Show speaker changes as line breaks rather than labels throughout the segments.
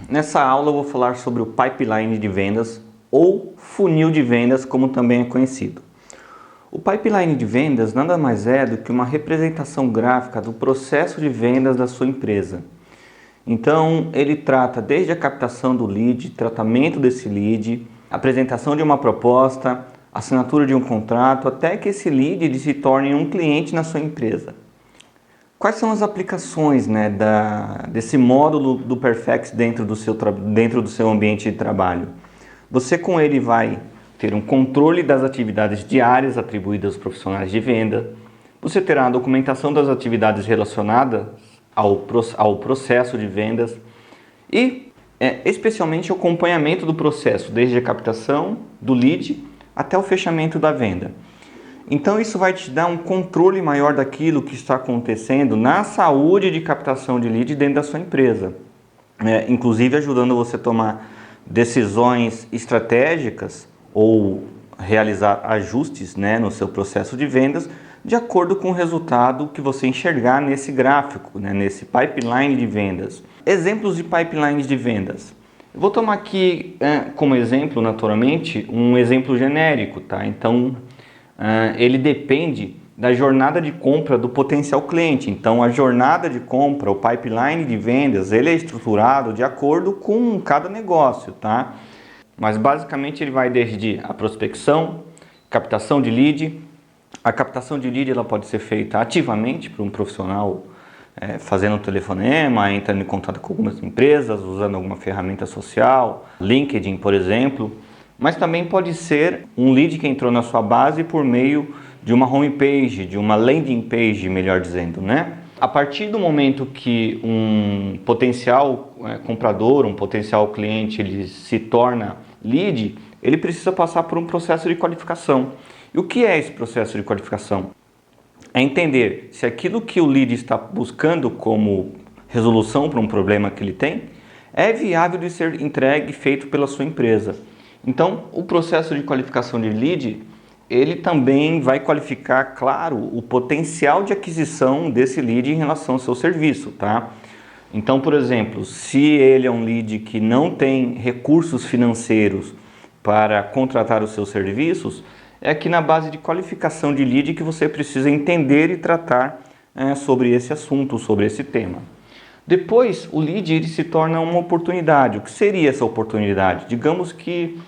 Nessa aula eu vou falar sobre o pipeline de vendas ou funil de vendas, como também é conhecido. O pipeline de vendas nada mais é do que uma representação gráfica do processo de vendas da sua empresa. Então, ele trata desde a captação do lead, tratamento desse lead, apresentação de uma proposta, assinatura de um contrato, até que esse lead ele se torne um cliente na sua empresa. Quais são as aplicações, desse módulo do Perfex dentro do seu ambiente de trabalho? Você com ele vai ter um controle das atividades diárias atribuídas aos profissionais de venda. Você terá a documentação das atividades relacionadas ao processo de vendas e especialmente o acompanhamento do processo, desde a captação do lead até o fechamento da venda. Então isso vai te dar um controle maior daquilo que está acontecendo na saúde de captação de lead dentro da sua empresa. Inclusive ajudando você a tomar decisões estratégicas ou realizar ajustes no seu processo de vendas de acordo com o resultado que você enxergar nesse gráfico, nesse pipeline de vendas. Exemplos de pipelines de vendas. Eu vou tomar aqui como exemplo, naturalmente, um exemplo genérico, tá? Então, ele depende da jornada de compra do potencial cliente. Então, a jornada de compra, o pipeline de vendas, ele é estruturado de acordo com cada negócio, tá? Mas, basicamente, ele vai desde a prospecção, captação de lead. A captação de lead ela pode ser feita ativamente por um profissional fazendo um telefonema, entrando em contato com algumas empresas, usando alguma ferramenta social, LinkedIn, por exemplo. Mas também pode ser um lead que entrou na sua base por meio de uma homepage, de uma landing page, melhor dizendo, A partir do momento que um potencial comprador, um potencial cliente, ele se torna lead, ele precisa passar por um processo de qualificação. E o que é esse processo de qualificação? É entender se aquilo que o lead está buscando como resolução para um problema que ele tem é viável de ser entregue e feito pela sua empresa. Então, o processo de qualificação de lead, ele também vai qualificar, claro, o potencial de aquisição desse lead em relação ao seu serviço, tá? Então, por exemplo, se ele é um lead que não tem recursos financeiros para contratar os seus serviços, é aqui na base de qualificação de lead que você precisa entender e tratar sobre esse assunto, sobre esse tema. Depois, o lead ele se torna uma oportunidade. O que seria essa oportunidade? Digamos que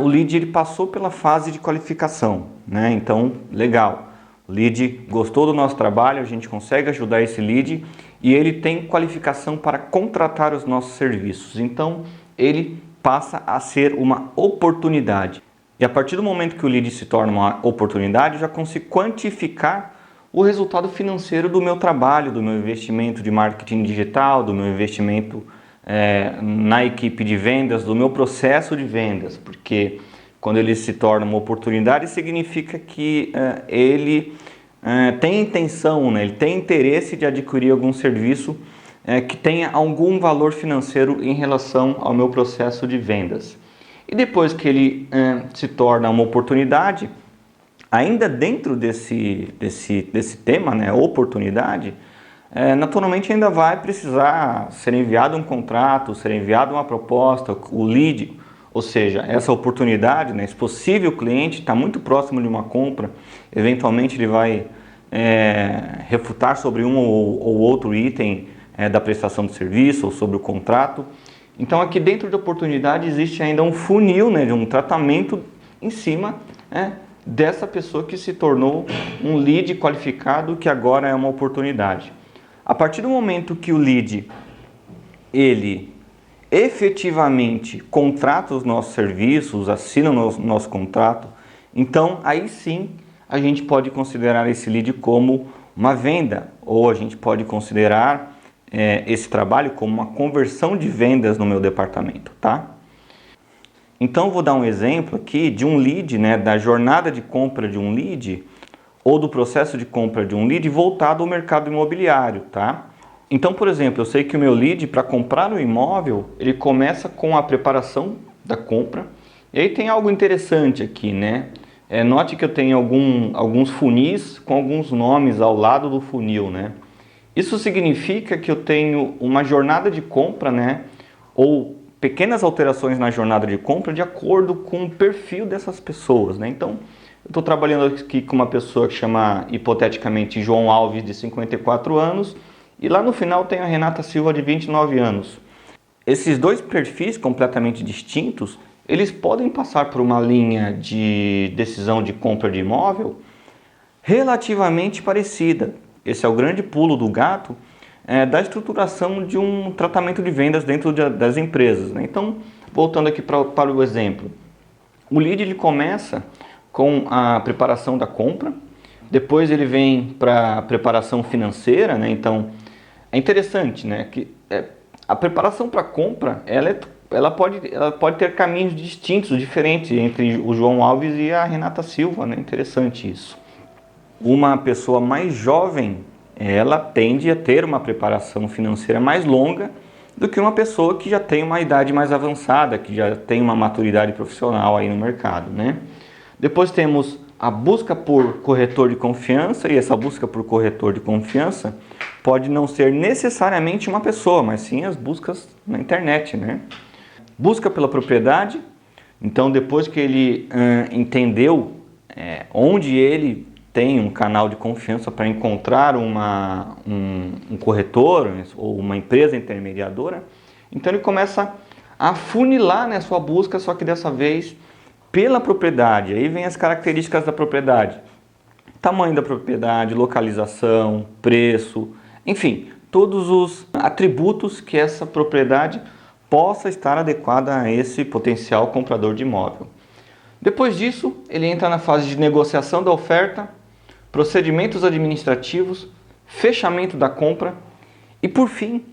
o lead ele passou pela fase de qualificação, Então, legal. O lead gostou do nosso trabalho, a gente consegue ajudar esse lead e ele tem qualificação para contratar os nossos serviços. Então, ele passa a ser uma oportunidade. E a partir do momento que o lead se torna uma oportunidade, eu já consigo quantificar o resultado financeiro do meu trabalho, do meu investimento de marketing digital, do meu investimento na equipe de vendas, do meu processo de vendas. Porque quando ele se torna uma oportunidade, significa que ele tem intenção, ele tem interesse de adquirir algum serviço que tenha algum valor financeiro em relação ao meu processo de vendas. E depois que ele se torna uma oportunidade, ainda dentro desse tema, oportunidade, naturalmente ainda vai precisar ser enviado um contrato, ser enviada uma proposta, o lead, ou seja, essa oportunidade, esse possível cliente está muito próximo de uma compra, eventualmente ele vai refutar sobre um ou outro item da prestação de serviço ou sobre o contrato. Então aqui dentro da oportunidade existe ainda um funil, de um tratamento em cima dessa pessoa que se tornou um lead qualificado que agora é uma oportunidade. A partir do momento que o lead ele efetivamente contrata os nossos serviços, assina o nosso contrato, então aí sim a gente pode considerar esse lead como uma venda, ou a gente pode considerar esse trabalho como uma conversão de vendas no meu departamento, tá? Então vou dar um exemplo aqui de um lead, da jornada de compra de um lead ou do processo de compra de um lead voltado ao mercado imobiliário, tá? Então, por exemplo, eu sei que o meu lead para comprar um imóvel, ele começa com a preparação da compra. E aí tem algo interessante aqui, note que eu tenho alguns funis com alguns nomes ao lado do funil, Isso significa que eu tenho uma jornada de compra, ou pequenas alterações na jornada de compra de acordo com o perfil dessas pessoas, né? Então, eu estou trabalhando aqui com uma pessoa que chama, hipoteticamente, João Alves, de 54 anos, e lá no final tem a Renata Silva, de 29 anos. Esses dois perfis completamente distintos, eles podem passar por uma linha de decisão de compra de imóvel relativamente parecida. Esse é o grande pulo do gato da estruturação de um tratamento de vendas dentro das empresas, né? Então, voltando aqui para o exemplo, o lead ele começa com a preparação da compra, depois ele vem para a preparação financeira, né? Então, é interessante, né, que a preparação para a compra, ela pode ter caminhos distintos, diferentes entre o João Alves e a Renata Silva, né? Interessante isso. Uma pessoa mais jovem, ela tende a ter uma preparação financeira mais longa do que uma pessoa que já tem uma idade mais avançada, que já tem uma maturidade profissional aí no mercado, né? Depois temos a busca por corretor de confiança, e essa busca por corretor de confiança pode não ser necessariamente uma pessoa, mas sim as buscas na internet, né? Busca pela propriedade, então depois que ele entendeu onde ele tem um canal de confiança para encontrar um corretor ou uma empresa intermediadora, então ele começa a funilar, né, sua busca, só que dessa vez pela propriedade. Aí vem as características da propriedade: tamanho da propriedade, localização, preço, enfim, todos os atributos que essa propriedade possa estar adequada a esse potencial comprador de imóvel. Depois disso, ele entra na fase de negociação da oferta, procedimentos administrativos, fechamento da compra e, por fim,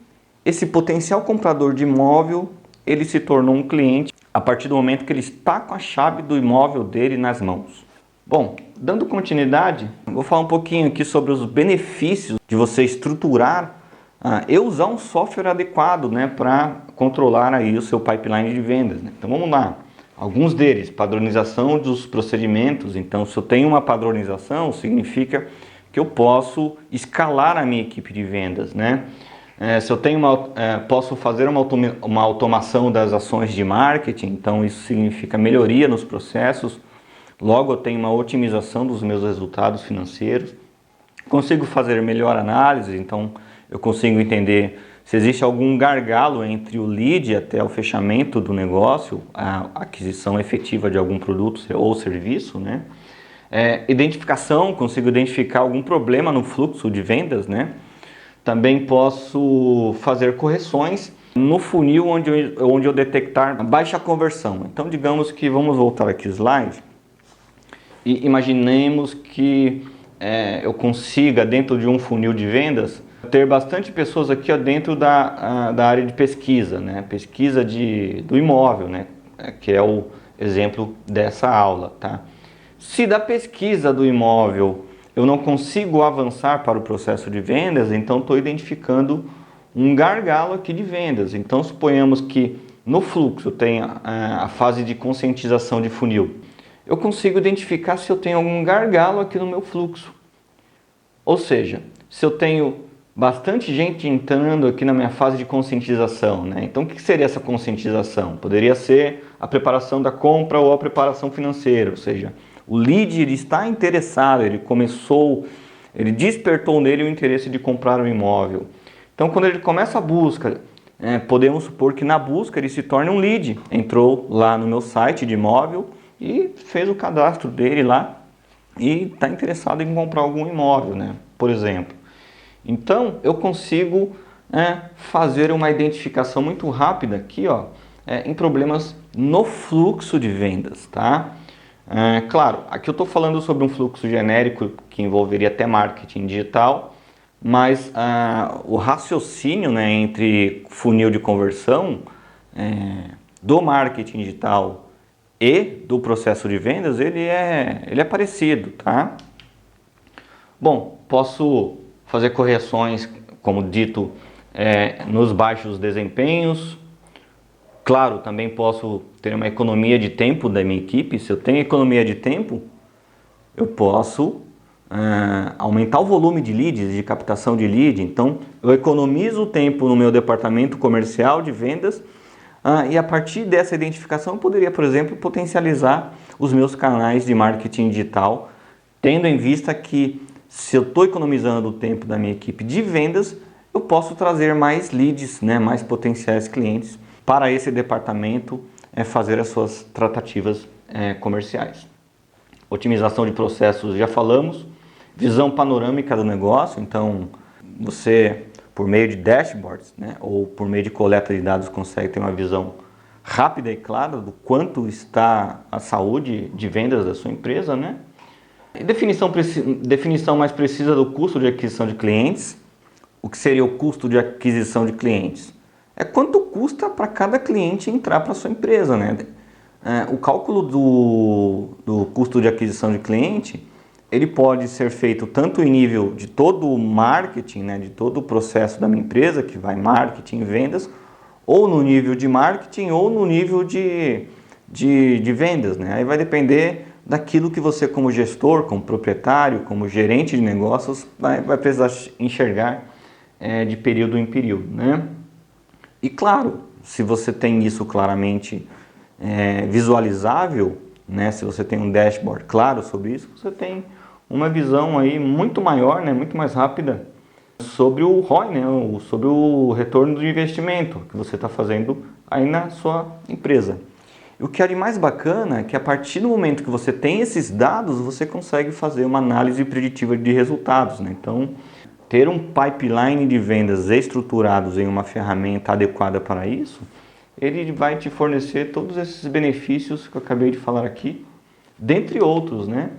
esse potencial comprador de imóvel, ele se tornou um cliente a partir do momento que ele está com a chave do imóvel dele nas mãos. Bom, dando continuidade, vou falar um pouquinho aqui sobre os benefícios de você estruturar e usar um software adequado, né, para controlar aí o seu pipeline de vendas, né? Então vamos lá. Alguns deles: padronização dos procedimentos. Então, se eu tenho uma padronização, significa que eu posso escalar a minha equipe de vendas, né? Se eu tenho posso fazer uma automação das ações de marketing, então isso significa melhoria nos processos. Logo, eu tenho uma otimização dos meus resultados financeiros. Consigo fazer melhor análise, então eu consigo entender se existe algum gargalo entre o lead até o fechamento do negócio, a aquisição efetiva de algum produto ou serviço, né? Identificação, consigo identificar algum problema no fluxo de vendas, né? Também posso fazer correções no funil onde eu detectar baixa conversão. Então, digamos que, vamos voltar aqui o slide, e imaginemos que eu consiga, dentro de um funil de vendas, ter bastante pessoas aqui dentro da área de pesquisa, né? Pesquisa do imóvel, né? Que é o exemplo dessa aula, tá? Se da pesquisa do imóvel eu não consigo avançar para o processo de vendas, então estou identificando um gargalo aqui de vendas. Então, suponhamos que no fluxo tem a fase de conscientização de funil. Eu consigo identificar se eu tenho algum gargalo aqui no meu fluxo. Ou seja, se eu tenho bastante gente entrando aqui na minha fase de conscientização, né? Então, o que seria essa conscientização? Poderia ser a preparação da compra ou a preparação financeira, ou seja, o lead ele está interessado, ele despertou nele o interesse de comprar um imóvel. Então, quando ele começa a busca, podemos supor que na busca ele se torne um lead. Entrou lá no meu site de imóvel e fez o cadastro dele lá e está interessado em comprar algum imóvel, né? Por exemplo. Então, eu consigo fazer uma identificação muito rápida aqui, em problemas no fluxo de vendas, tá? Claro, aqui eu estou falando sobre um fluxo genérico que envolveria até marketing digital, mas o raciocínio, né, entre funil de conversão do marketing digital e do processo de vendas, ele é parecido, tá? Bom, posso fazer correções, como dito, nos baixos desempenhos. Claro, também posso ter uma economia de tempo da minha equipe. Se eu tenho economia de tempo, eu posso aumentar o volume de leads, de captação de lead. Então, eu economizo o tempo no meu departamento comercial de vendas E a partir dessa identificação eu poderia, por exemplo, potencializar os meus canais de marketing digital, tendo em vista que se eu estou economizando o tempo da minha equipe de vendas, eu posso trazer mais leads, né, mais potenciais clientes para esse departamento fazer as suas tratativas comerciais. Otimização de processos, já falamos. Visão panorâmica do negócio, então você, por meio de dashboards, né, ou por meio de coleta de dados, consegue ter uma visão rápida e clara do quanto está a saúde de vendas da sua empresa, né? E definição mais precisa do custo de aquisição de clientes. O que seria o custo de aquisição de clientes? É quanto custa para cada cliente entrar para a sua empresa, né? O cálculo do custo de aquisição de cliente, ele pode ser feito tanto em nível de todo o marketing, né, de todo o processo da minha empresa, que vai marketing e vendas, ou no nível de marketing ou no nível de vendas, né? Aí vai depender daquilo que você, como gestor, como proprietário, como gerente de negócios, vai precisar enxergar de período em período, né? E claro, se você tem isso claramente visualizável, né? Se você tem um dashboard claro sobre isso, você tem uma visão aí muito maior, né? Muito mais rápida sobre o ROI, né? Sobre o retorno do investimento que você está fazendo aí na sua empresa. E o que é de mais bacana é que a partir do momento que você tem esses dados, você consegue fazer uma análise preditiva de resultados, né? Então, ter um pipeline de vendas estruturados em uma ferramenta adequada para isso, ele vai te fornecer todos esses benefícios que eu acabei de falar aqui, dentre outros, né?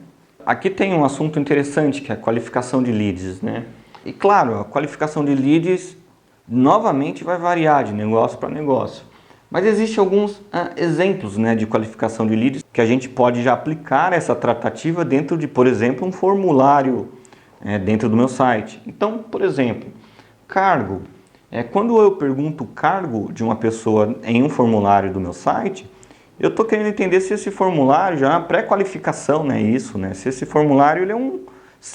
Aqui tem um assunto interessante, que é a qualificação de leads, né? E claro, a qualificação de leads novamente vai variar de negócio para negócio. Mas existem alguns exemplos, né, de qualificação de leads que a gente pode já aplicar essa tratativa dentro de, por exemplo, um formulário dentro do meu site. Então, por exemplo, cargo. Quando eu pergunto o cargo de uma pessoa em um formulário do meu site, eu estou querendo entender se esse formulário já é uma pré-qualificação, né? Isso, né? Se esse formulário ele é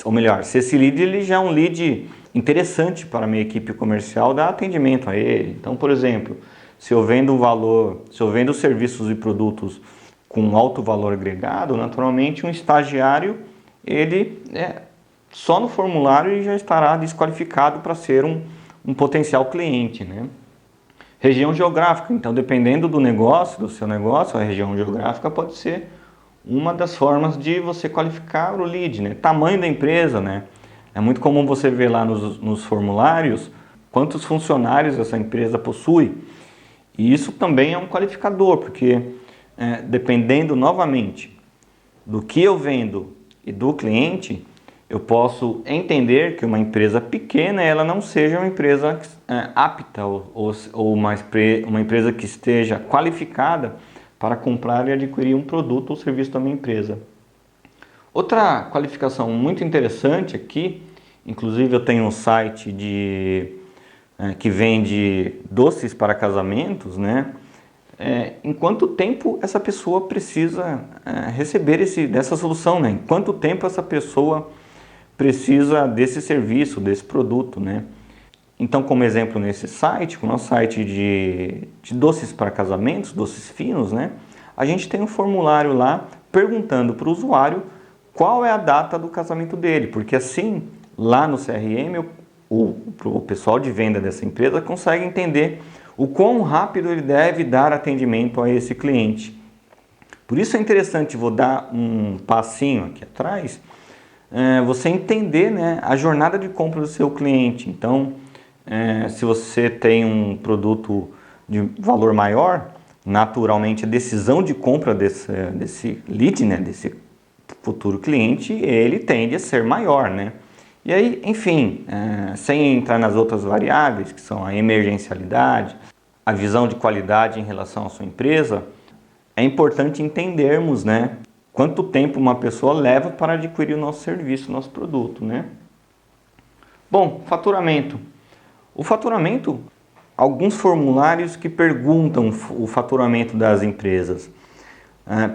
ou melhor, se esse lead ele já é um lead interessante para a minha equipe comercial dar atendimento a ele. Então, por exemplo, se eu vendo serviços e produtos com alto valor agregado, naturalmente um estagiário, ele só no formulário ele já estará desqualificado para ser um potencial cliente, né? Região geográfica, então dependendo do negócio, do seu negócio, a região geográfica pode ser uma das formas de você qualificar o lead, né? Tamanho da empresa, né? É muito comum você ver lá nos formulários quantos funcionários essa empresa possui. E isso também é um qualificador, porque dependendo novamente do que eu vendo e do cliente, eu posso entender que uma empresa pequena ela não seja uma empresa apta ou uma empresa que esteja qualificada para comprar e adquirir um produto ou serviço da minha empresa. Outra qualificação muito interessante aqui, inclusive eu tenho um site que vende doces para casamentos, né? Em quanto tempo essa pessoa precisa receber dessa solução, né? Em quanto tempo essa pessoa precisa desse serviço, desse produto, né? Então, como exemplo nesse site, o nosso site de doces para casamentos, doces finos, né? A gente tem um formulário lá perguntando para o usuário qual é a data do casamento dele, porque assim, lá no CRM, o pessoal de venda dessa empresa consegue entender o quão rápido ele deve dar atendimento a esse cliente. Por isso é interessante, vou dar um passinho aqui atrás, você entender, né, a jornada de compra do seu cliente. Então, se você tem um produto de valor maior, naturalmente a decisão de compra desse lead, né, desse futuro cliente, ele tende a ser maior, né? E aí, enfim, sem entrar nas outras variáveis, que são a emergencialidade, a visão de qualidade em relação à sua empresa, é importante entendermos, né, quanto tempo uma pessoa leva para adquirir o nosso serviço, o nosso produto, né? Bom, faturamento. O faturamento, alguns formulários que perguntam o faturamento das empresas.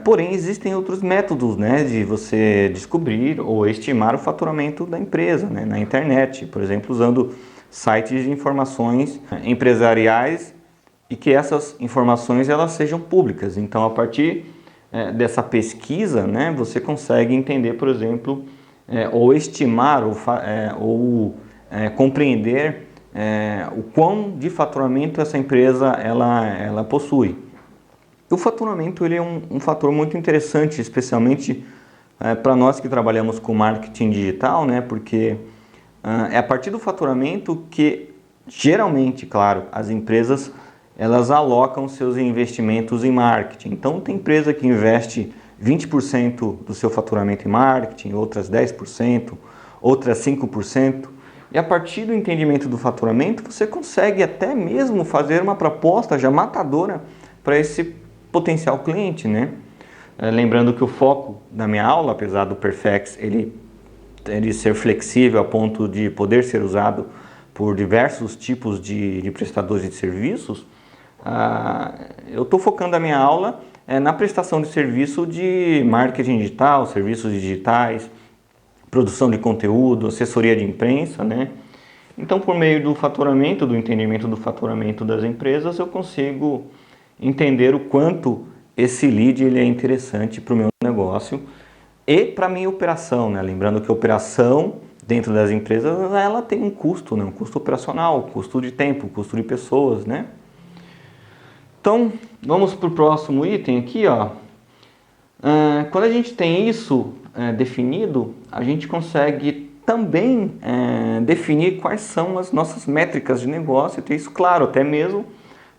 Porém, existem outros métodos, né, de você descobrir ou estimar o faturamento da empresa, né, na internet. Por exemplo, usando sites de informações empresariais e que essas informações elas sejam públicas. Então, a partir dessa pesquisa, né, você consegue entender, por exemplo, ou estimar ou compreender o quão de faturamento essa empresa ela possui. O faturamento ele é um fator muito interessante, especialmente para nós que trabalhamos com marketing digital, né? Porque é a partir do faturamento que geralmente, claro, as empresas elas alocam seus investimentos em marketing. Então tem empresa que investe 20% do seu faturamento em marketing, outras 10%, outras 5%. E a partir do entendimento do faturamento, você consegue até mesmo fazer uma proposta já matadora para esse potencial cliente, né? Lembrando que o foco da minha aula, apesar do Perfex ele ser flexível a ponto de poder ser usado por diversos tipos de prestadores de serviços, eu estou focando a minha aula na prestação de serviço de marketing digital, serviços digitais, produção de conteúdo, assessoria de imprensa, né? Então, por meio do faturamento, do entendimento do faturamento das empresas, eu consigo entender o quanto esse lead ele é interessante para o meu negócio e para a minha operação, né? Lembrando que a operação dentro das empresas ela tem um custo, né? Um custo operacional, custo de tempo, custo de pessoas, né? Então, vamos para o próximo item aqui, ó. Quando a gente tem isso definido, a gente consegue também definir quais são as nossas métricas de negócio e ter isso claro, até mesmo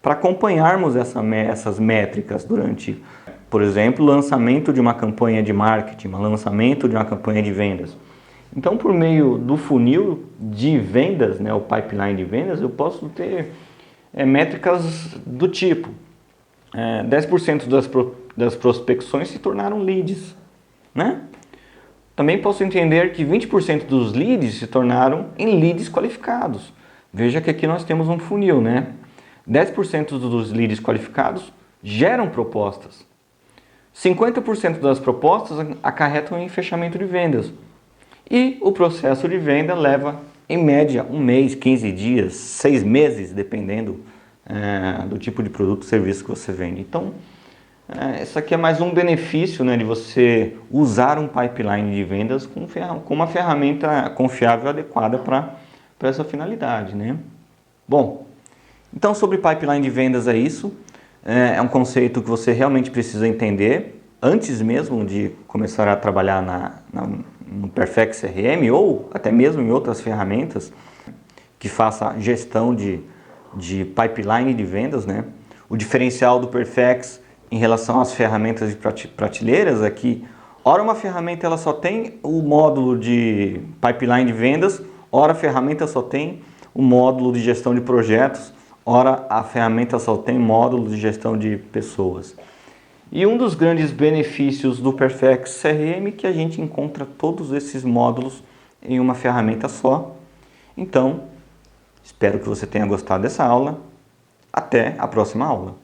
para acompanharmos essas métricas durante, por exemplo, o lançamento de uma campanha de marketing, o lançamento de uma campanha de vendas. Então, por meio do funil de vendas, né, o pipeline de vendas, eu posso ter métricas do tipo 10% das prospecções se tornaram leads, né? Também posso entender que 20% dos leads se tornaram em leads qualificados. Veja que aqui nós temos um funil, né? 10% dos leads qualificados geram propostas. 50% das propostas acarretam em fechamento de vendas. E o processo de venda leva, em média, 1 mês, 15 dias, 6 meses, dependendo do tipo de produto ou serviço que você vende. Então, isso aqui é mais um benefício, né, de você usar um pipeline de vendas com uma ferramenta confiável e adequada para essa finalidade, né? Bom, então sobre pipeline de vendas é isso. É um conceito que você realmente precisa entender antes mesmo de começar a trabalhar no Perfex CRM ou até mesmo em outras ferramentas que faça gestão de pipeline de vendas, né? O diferencial do Perfex em relação às ferramentas de prateleiras é que, ora uma ferramenta ela só tem o módulo de pipeline de vendas, ora a ferramenta só tem o módulo de gestão de projetos, ora a ferramenta só tem módulo de gestão de pessoas. E um dos grandes benefícios do Perfex CRM é que a gente encontra todos esses módulos em uma ferramenta só. Então, espero que você tenha gostado dessa aula. Até a próxima aula.